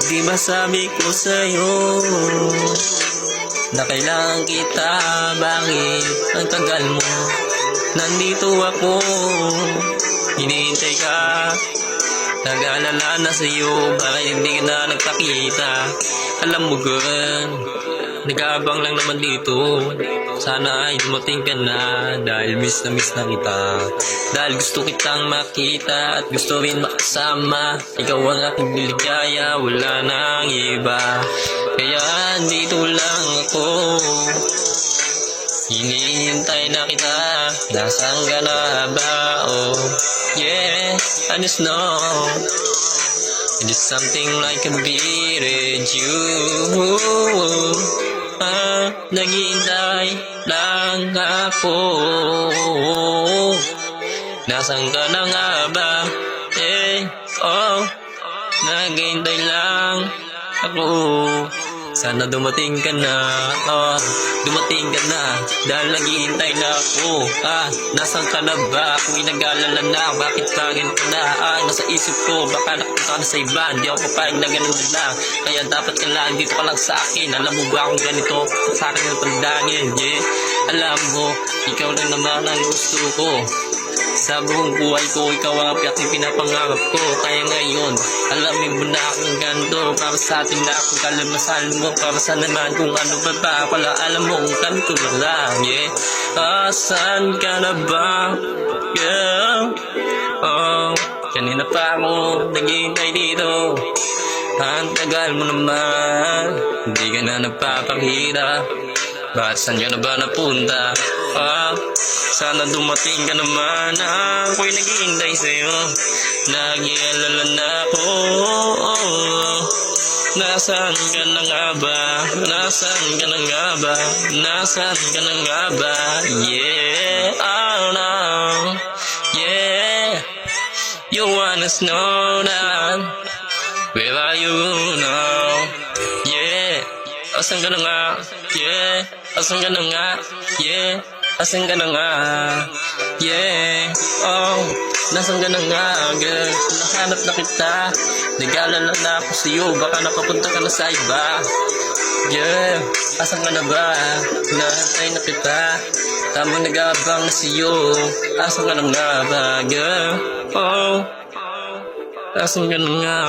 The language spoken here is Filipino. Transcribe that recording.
Di ba sabi ko sa'yo na kailangan kita, bakit ang tagal mo? Nandito ako, hinihintay ka, nag-aalala na sa'yo, bakit hindi ka na nagpakita? Alam mo girl, nag-aabang lang naman dito, sana ay dumating ka na, dahil miss na kita. Dahil gusto kitang makita at gusto rin makasama, ikaw ang aking niligaya, wala nang iba. Kaya dito lang ako, hinihintay na kita, nasaan ka na ba? Oh yeah, I just know it is something like a beat you. Naghihintay lang ako, nasaan ka na nga ba? Oh, naghihintay lang ako, sana dumating ka na, dumating ka na, dahil naghihintay na ako. Nasaan ka na ba? Kung nag-aalala na, bakit pangin ka na? Nasa isip ko, baka napunta ka na sa iba, hindi ako papayag na ganun na lang. Kaya dapat ka lang, dito ka lang sa akin. Alam mo ba kung ganito, sa akin ang tandangin, yeah? Alam mo, ikaw lang naman ang gusto ko. Sa buong buhay ko, ikaw ang aking pinapangarap ko. Kaya ngayon, alamin mo na akong ganito, para sa atin na akong kalamasan mo, para sa naman kung ano ba pala, alam mo kung ganito na lang, yeah. Saan ka na ba, girl? Kanina pa ako naghihintay dito, ang tagal mo naman, hindi ka na nagpapakita. Bakit saan ka na ba napunta? Sana dumating ka naman, ako'y naghihintay sa'yo, nag-ialala na ako. Nasaan ka na nga ba? Nasaan ka na nga ba? Nasaan ka na nga ba? Yeah, oh no, yeah. You wanna know that? Where are you now? Yeah, asan ka na nga? Yeah, asan ka na nga? Yeah, asan ka na nga? Yeah, oh, nasan ka na nga, girl? Nahanap na kita, nag-aalala na ako sa'yo, baka nakapunta ka na sa iba. Yeah, asan ka na ba? Nahantay na kita, tamang nag-aabang na sa'yo, asan ka na nga ba, girl? Oh, asan ka na nga?